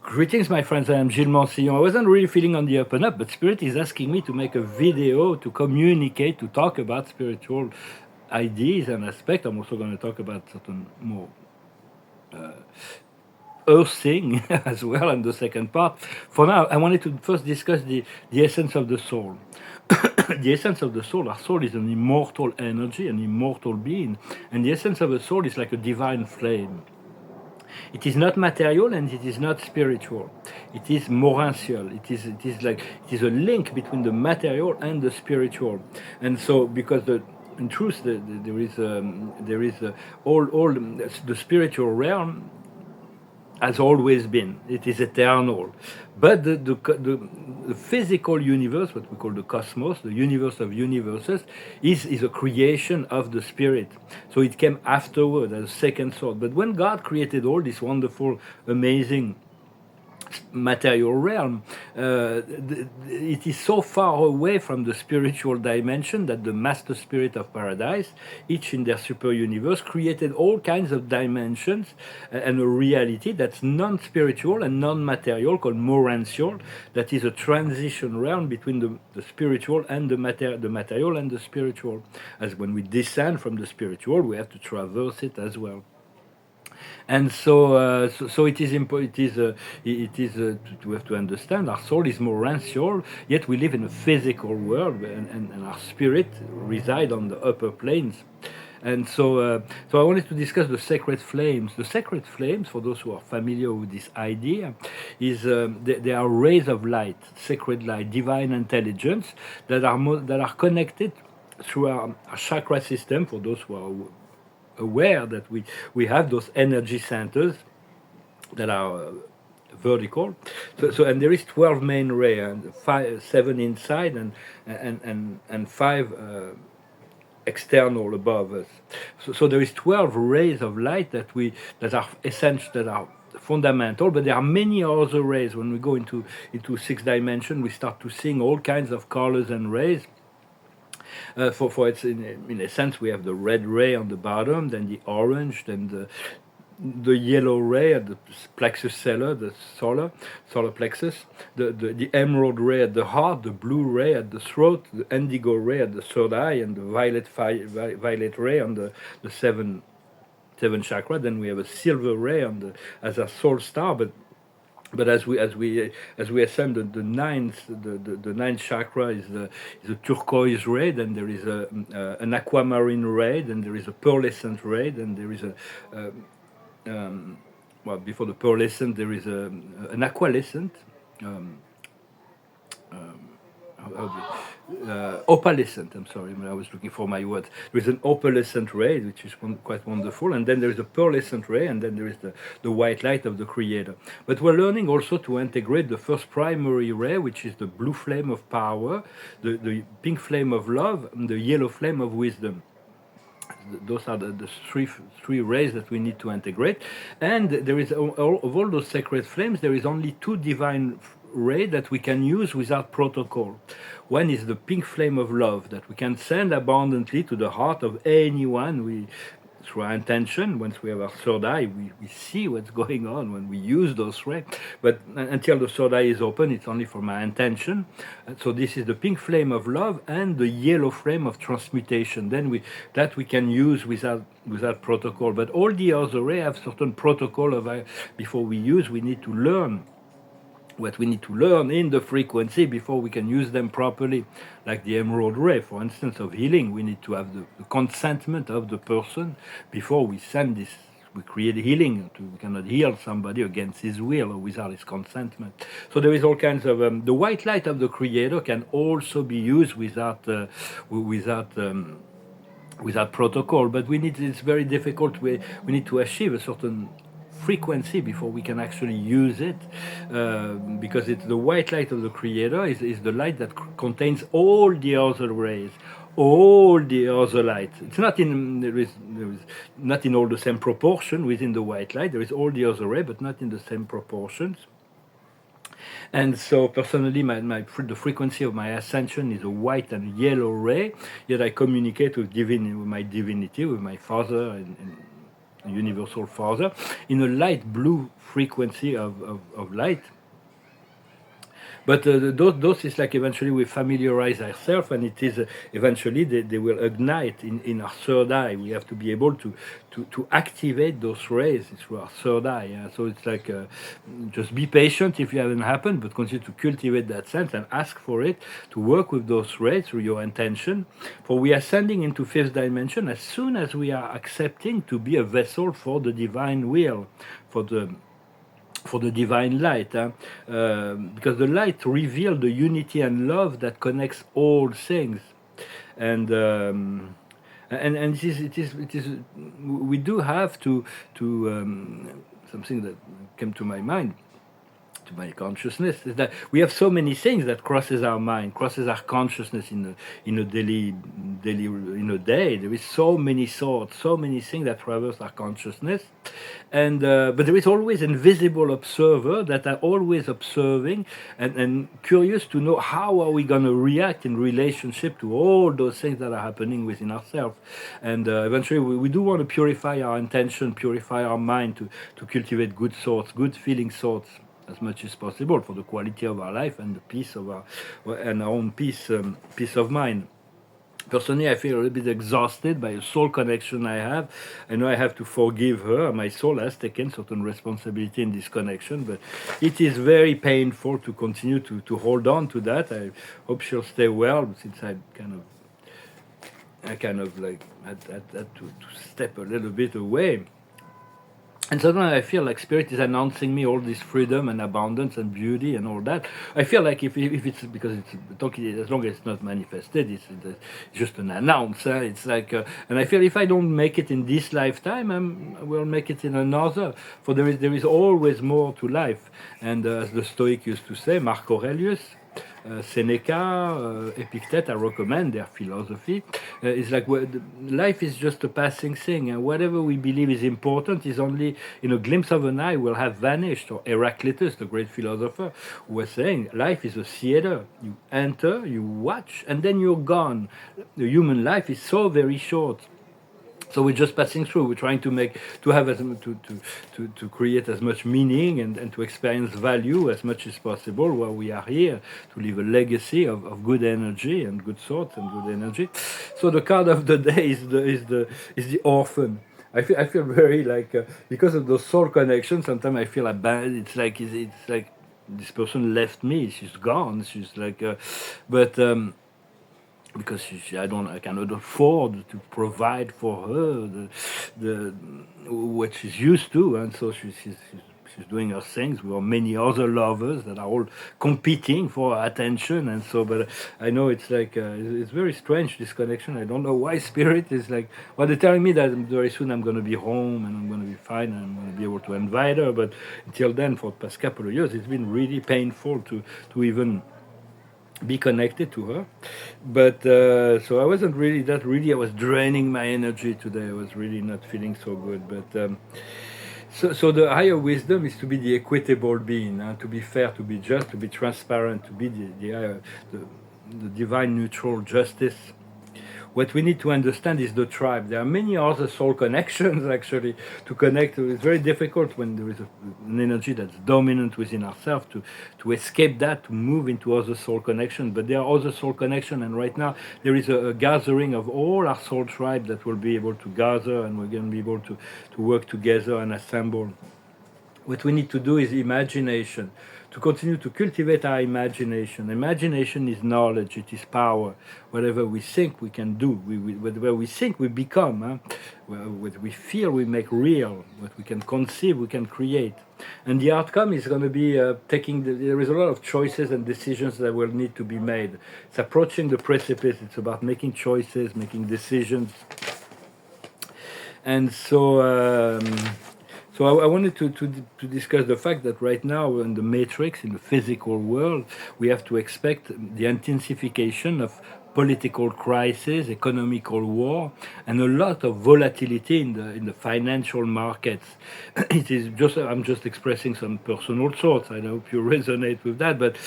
Greetings, my friends. I am Gilles Mancillon. I wasn't really feeling on the up and up, but Spirit is asking me to make a video to communicate, to talk about spiritual ideas and aspects. I'm also going to talk about certain more earth thing as well in the second part. For now, I wanted to first discuss the essence of the soul. The essence of the soul, our soul is an immortal energy, an immortal being, and the essence of the soul is like a divine flame. It is not material and it is not spiritual. It is morantial. It is a link between the material and the spiritual. And so, because in truth, there is all the spiritual realm has always been. It is eternal. But the physical universe, what we call the cosmos, the universe of universes, is a creation of the spirit. So it came afterward as a second thought. But when God created all this wonderful, amazing material realm, it is so far away from the spiritual dimension that the master spirit of paradise, each in their super universe, created all kinds of dimensions and a reality that's non-spiritual and non-material, called morantial, that is a transition realm between the spiritual and the material and the spiritual. As when we descend from the spiritual, we have to traverse it as well. And so it is important. We have to understand our soul is more rancial. Yet we live in a physical world, and our spirit reside on the upper planes. And so I wanted to discuss the sacred flames. The sacred flames, for those who are familiar with this idea, is they are rays of light, sacred light, divine intelligence that are connected through our chakra system. For those who are aware that we have those energy centers that are vertical. So and there is 12 main rays, and 7 inside and 5 external above us. So there is 12 rays of light that are essential, that are fundamental, but there are many other rays. When we go into 6th dimension, we start to seeing all kinds of colors and rays. For it's in a sense, we have the red ray on the bottom, then the orange, then the yellow ray at the plexus solar, the solar plexus, the emerald ray at the heart, the blue ray at the throat, the indigo ray at the third eye, and the violet ray on the seven chakra. Then we have a silver ray as a soul star, but as we ascend the ninth chakra is a turquoise ray. Then there is an aquamarine ray. Then there is a pearlescent ray. Then there is before the pearlescent there is an aqualescent. Opalescent, I'm sorry, I was looking for my words. There is an opalescent ray, which is quite wonderful, and then there is a pearlescent ray, and then there is the white light of the Creator. But we're learning also to integrate the first primary ray, which is the blue flame of power, the pink flame of love, and the yellow flame of wisdom. Those are the three rays that we need to integrate. And there is, of all those sacred flames, there is only 2 divine ray that we can use without protocol. One is the pink flame of love that we can send abundantly to the heart of anyone through our intention. Once we have our third eye, we see what's going on when we use those rays. But until the third eye is open, it's only for my intention. So this is the pink flame of love and the yellow flame of transmutation. Then we can use without protocol. But all the other rays have certain protocol before we use. We need to learn what we need to learn in the frequency before we can use them properly. Like the emerald ray, for instance, of healing, we need to have the consentment of the person before we send this. We create healing. We cannot heal somebody against his will or without his consentment. So there is all kinds of the white light of the Creator can also be used without protocol. But it's very difficult. We need to achieve a certain frequency before we can actually use it, because it's the white light of the Creator is the light that contains all the other rays, all the other light. It's not there is not in all the same proportion within the white light. There is all the other ray, but not in the same proportions. And so personally, the frequency of my ascension is a white and yellow ray, yet I communicate with my divinity, with my Father, and universal father, in a light blue frequency of light. But those is like eventually we familiarize ourselves, and it is eventually they will ignite in our third eye. We have to be able to activate those rays through our third eye. So it's like just be patient if it hasn't happened, but continue to cultivate that sense and ask for it to work with those rays through your intention. For we are ascending into fifth dimension as soon as we are accepting to be a vessel for the divine will, for the divine light, because the light reveals the unity and love that connects all things, and and it is we do have to something that came to my mind, to my consciousness, is that we have so many things that crosses our mind, crosses our consciousness in a daily in a day. There is so many thoughts, so many things that traverse our consciousness, and but there is always an invisible observer that are always observing and curious to know how are we going to react in relationship to all those things that are happening within ourselves. And eventually we do want to purify our intention, purify our mind, to cultivate good thoughts, good feeling thoughts, as much as possible, for the quality of our life and the peace of our own peace of mind. Personally, I feel a little bit exhausted by a soul connection I have. I know I have to forgive her. My soul has taken certain responsibility in this connection, but it is very painful to continue to hold on to that. I hope she'll stay well, since I kind of like had to step a little bit away. And sometimes I feel like Spirit is announcing me all this freedom and abundance and beauty and all that. I feel like if it's because it's talking, as long as it's not manifested, it's just an announce. It's like, and I feel if I don't make it in this lifetime, I will make it in another. For there is always more to life. And as the Stoic used to say, Mark Aurelius, Seneca, Epictet, I recommend their philosophy. It's like life is just a passing thing, and whatever we believe is important is only in a glimpse of an eye will have vanished. Or Heraclitus, the great philosopher, who was saying life is a theater. You enter, you watch, and then you're gone. The human life is so very short. So we're just passing through. We're trying to create as much meaning and to experience value as much as possible while we are here, to leave a legacy of good energy and good thoughts and good energy. So the card of the day is the orphan. I feel very like because of those soul connections. Sometimes I feel abandoned. It's like this person left me. She's gone. She's like, but. Because I cannot afford to provide for her the what she's used to, and so she's doing her things. We have many other lovers that are all competing for attention, and so. But I know it's like it's very strange, this connection. I don't know why Spirit is like. Well, they're telling me that very soon I'm going to be home and I'm going to be fine and I'm going to be able to invite her. But until then, for the past couple of years, it's been really painful to even be connected to her. But so I wasn't really that really I was draining my energy today. I was really not feeling so good. But so the higher wisdom is to be the equitable being, to be fair, to be just, to be transparent, to be the divine neutral justice. What we need to understand is the tribe. There are many other soul connections actually to connect. It's very difficult when there is an energy that's dominant within ourselves to escape that, to move into other soul connections. But there are other soul connections, and right now there is a gathering of all our soul tribe that will be able to gather, and we're going to be able to work together and assemble. What we need to do is imagination, to continue to cultivate our imagination. Imagination is knowledge, it is power. Whatever we think, we can do. Whatever we think, we become. What we feel, we make real. What we can conceive, we can create. And the outcome is going to be there is a lot of choices and decisions that will need to be made. It's approaching the precipice. It's about making choices, making decisions. And so... So I wanted to discuss the fact that right now in the matrix, in the physical world, we have to expect the intensification of political crisis, economical war, and a lot of volatility in the financial markets. It is I'm just expressing some personal thoughts. I hope you resonate with that, but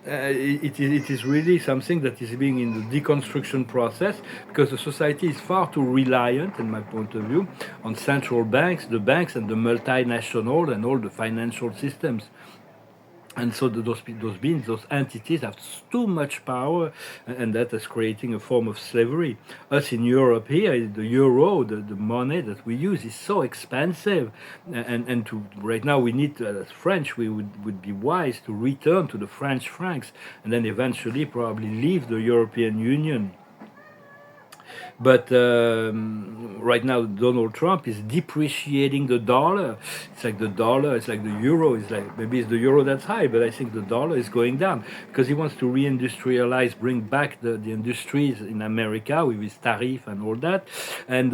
it is really something that is being in the deconstruction process because the society is far too reliant, in my point of view, on central banks, the banks, and the multinational and all the financial systems. And so those beings, those entities have too much power, and that is creating a form of slavery. Us in Europe here, the euro, the money that we use is so expensive, and to right now we need to, as French, we would be wise to return to the French francs, and then eventually probably leave the European Union. But right now, Donald Trump is depreciating the dollar. It's like the dollar, it's like the euro. It's like maybe it's the euro that's high, but I think the dollar is going down because he wants to reindustrialize, bring back the industries in America with his tariff and all that, and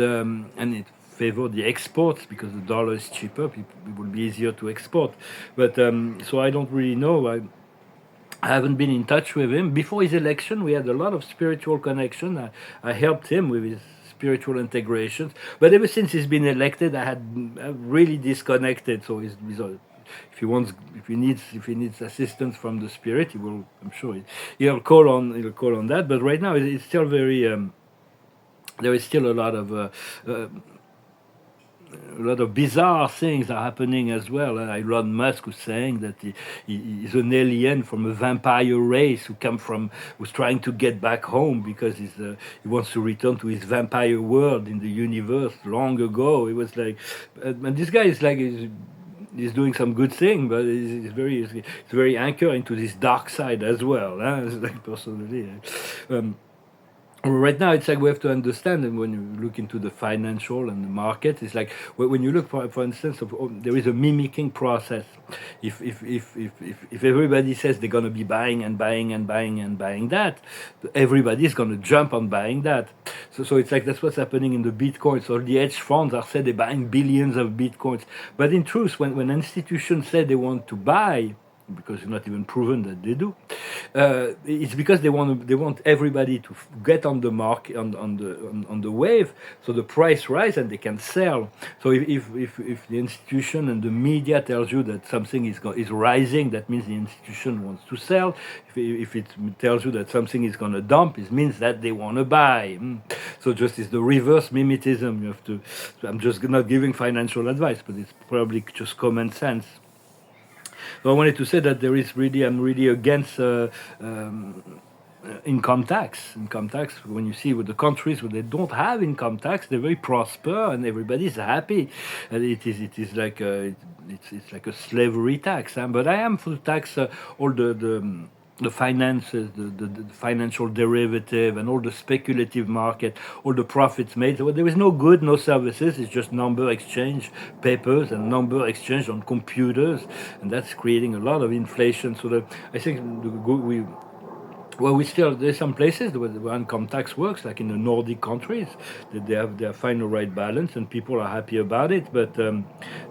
it favor the exports because the dollar is cheaper. It will be easier to export. But so I don't really know. I haven't been in touch with him. Before his election, we had a lot of spiritual connection. I helped him with his spiritual integrations. But ever since he's been elected, I've really disconnected. So if he needs assistance from the spirit, he will. I'm sure he'll call on that. But right now, it's still very. There is still a lot of bizarre things are happening as well. Elon Musk was saying that he's an alien from a vampire race who's trying to get back home because he wants to return to his vampire world in the universe long ago. It was like, and this guy is like. He's doing some good thing, but it's very anchored into this dark side as well. It's like personally. Right now, it's like we have to understand, and when you look into the financial and the market, it's like when you look for instance, there is a mimicking process. If everybody says they're going to be buying and buying and buying and buying that, everybody is going to jump on buying that. So it's like that's what's happening in the Bitcoin. So the hedge funds are said they're buying billions of Bitcoins, but in truth, when institutions say they want to buy, because it's not even proven that they do. It's because they want everybody to get on the market on the wave, so the price rise and they can sell. So if the institution and the media tells you that something is rising, that means the institution wants to sell. If it tells you that something is going to dump, it means that they want to buy. So just it's the reverse mimetism. You have to. I'm just not giving financial advice, but it's probably just common sense. So I wanted to say that I'm really against income tax. Income tax, when you see with the countries where they don't have income tax, they're very prosper and everybody's happy. And it's like a slavery tax. But I am for the tax all the finances, the financial derivative, and all the speculative market, all the profits made. So there is no good, no services. It's just number exchange papers and number exchange on computers, and that's creating a lot of inflation. So I think there's some places where income tax works, like in the Nordic countries, that they have find the right balance and people are happy about it. But so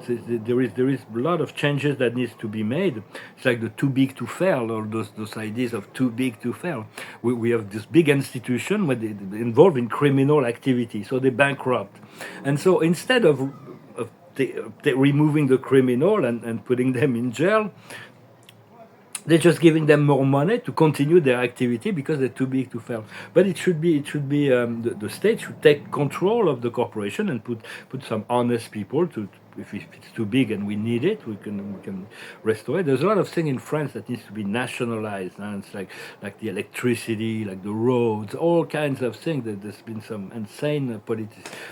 there is a lot of changes that needs to be made. It's like the too big to fail, or those ideas of too big to fail. We have this big institution where they involved in criminal activity, so they bankrupt, and so instead of removing the criminal and putting them in jail, they're just giving them more money to continue their activity because they're too big to fail. But it should be the state should take control of the corporation and put some honest people to. If it's too big and we need it, we can restore it. There's a lot of things in France that needs to be nationalized. And it's like the electricity, like the roads, all kinds of things. That there's been some insane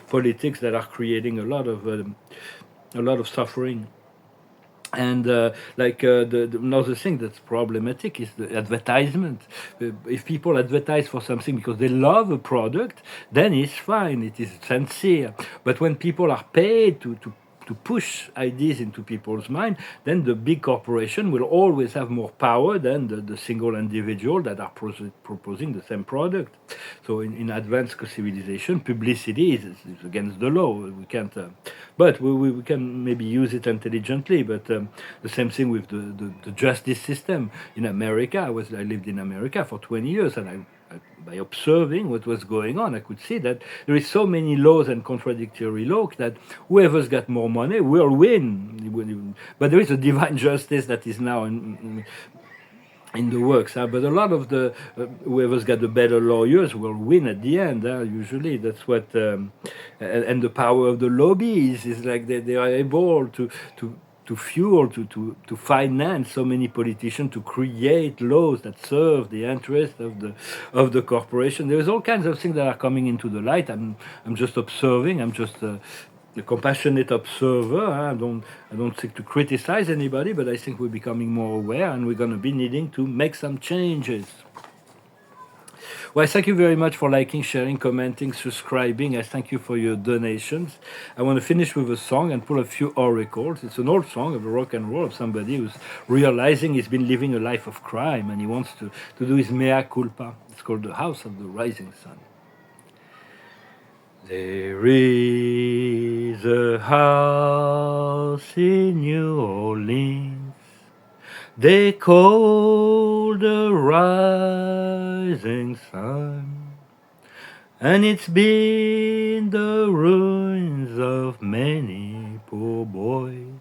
politics that are creating a lot of suffering. And another thing that's problematic is the advertisement. If people advertise for something because they love a product, then it's fine, it is sincere. But when people are paid to push ideas into people's mind, then the big corporation will always have more power than the single individual that are proposing the same product. So in advanced civilization, publicity is against the law. We can't, but we can maybe use it intelligently. But the same thing with the justice system in America. I lived in America for 20 years, and by observing what was going on, I could see that there is so many laws and contradictory laws that whoever's got more money will win. But there is a divine justice that is now in the works. But a lot of the whoever's got the better lawyers will win at the end. Usually, that's what. And the power of the lobbies is like they are able to fuel to finance so many politicians to create laws that serve the interest of the corporation. There's all kinds of things that are coming into the light. I'm just observing. I'm just a compassionate observer. I don't seek to criticize anybody, but I think we're becoming more aware, and we're going to be needing to make some changes. Well, thank you very much for liking, sharing, commenting, subscribing. I thank you for your donations. I want to finish with a song and pull a few oracles. It's an old song of rock and roll of somebody who's realizing he's been living a life of crime and he wants to do his mea culpa. It's called The House of the Rising Sun. There is a house in New Orleans they call the Rising Sun, and it's been the ruins of many poor boys,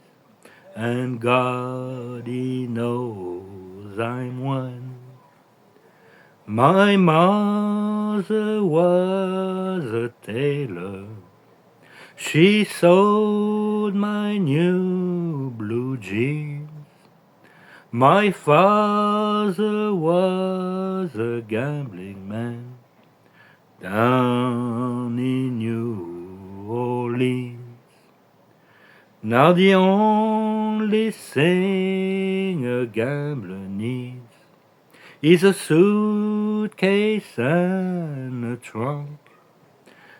and God, He knows I'm one. My mother was a tailor. She sewed my new blue jeans. My father was a gambling man down in New Orleans. Now the only thing a gambler needs is a suitcase and a trunk,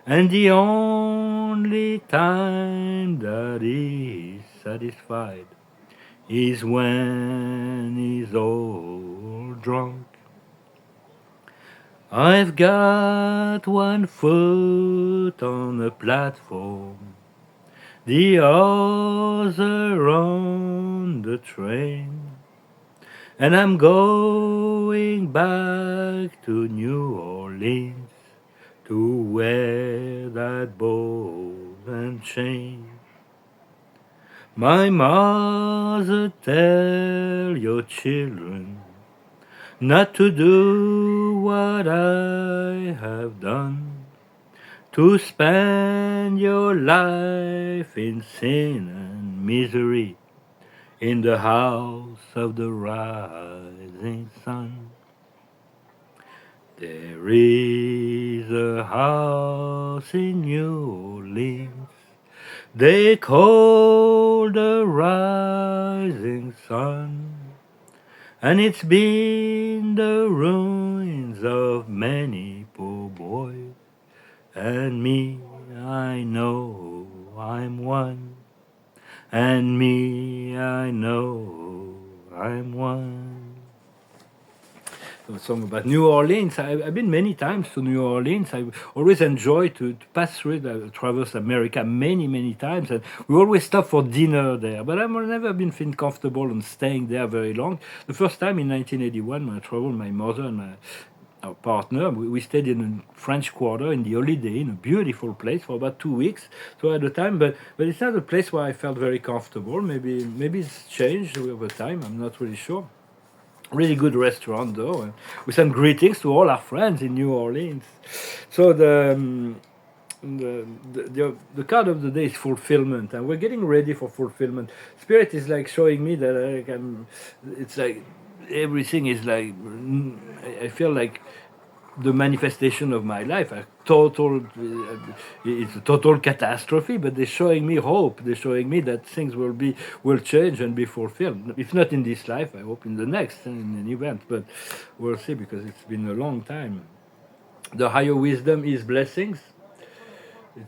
and the only time that he's satisfied is when he's all drunk. I've got one foot on the platform, the other on the train, and I'm going back to New Orleans to wear that ball and chain. My mother tell your children not to do what I have done, to spend your life in sin and misery in the house of the rising sun. There is a house in New Orleans they call the Rising Sun, and it's been the ruins of many poor boys, and me, I know I'm one, and me, I know I'm one. A song about New Orleans. I've been many times to New Orleans. I always enjoy to pass through it, traverse America many times, and we always stop for dinner there. But I've never been feeling comfortable and staying there very long. The first time in 1981, when I traveled, my mother and our partner, we stayed in a French Quarter in the Holiday Inn, a beautiful place, for about 2 weeks. So at the time, but it's not a place where I felt very comfortable. Maybe it's changed over time. I'm not really sure. Really good restaurant though, and we send greetings to all our friends in New Orleans. So the card of the day is fulfillment, and we're getting ready for fulfillment. Spirit is like showing me that it's like everything is like I feel like the manifestation of my life. It's a total catastrophe, but they're showing me hope. They're showing me that things will change and be fulfilled. If not in this life, I hope in the next, in an event. But we'll see, because it's been a long time. The higher wisdom is blessings.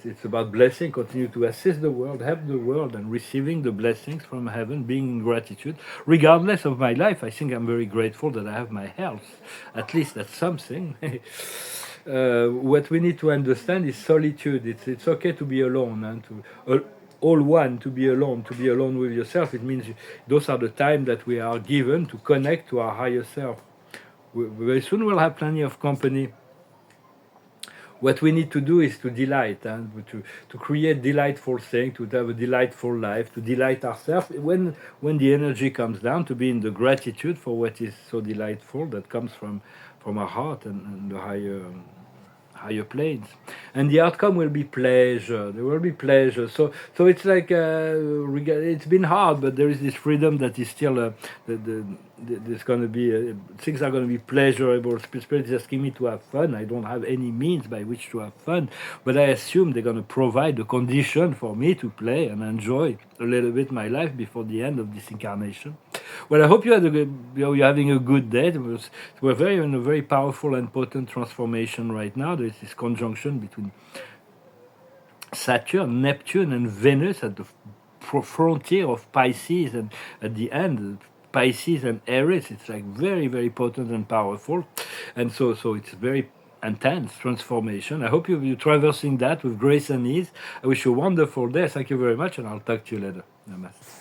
It's about blessing, continue to assist the world, help the world, and receiving the blessings from heaven, being in gratitude. Regardless of my life, I think I'm very grateful that I have my health. At least that's something. What we need to understand is solitude. It's okay to be alone, and all one, to be alone with yourself. It means those are the time that we are given to connect to our higher self. Very soon we'll have plenty of company what we need to do is to delight and to create delightful things, to have a delightful life, to delight ourselves. When the energy comes down, to be in the gratitude for what is so delightful that comes from our heart and the higher planes, and the outcome will be pleasure. There will be pleasure. So it's like it's been hard, but there is this freedom that is still there's going to be things are going to be pleasurable. Spirit is asking me to have fun. I don't have any means by which to have fun, but I assume they're going to provide the condition for me to play and enjoy a little bit my life before the end of this incarnation. Well, I hope you had you're having a good day. We're very in a very powerful and potent transformation right now. There's this conjunction between Saturn, Neptune, and Venus at the frontier of Pisces, and at the end, Pisces and Aries. It's like very, very potent and powerful, and so it's very intense transformation. I hope you're traversing that with grace and ease. I wish you a wonderful day. Thank you very much, and I'll talk to you later. Namaste.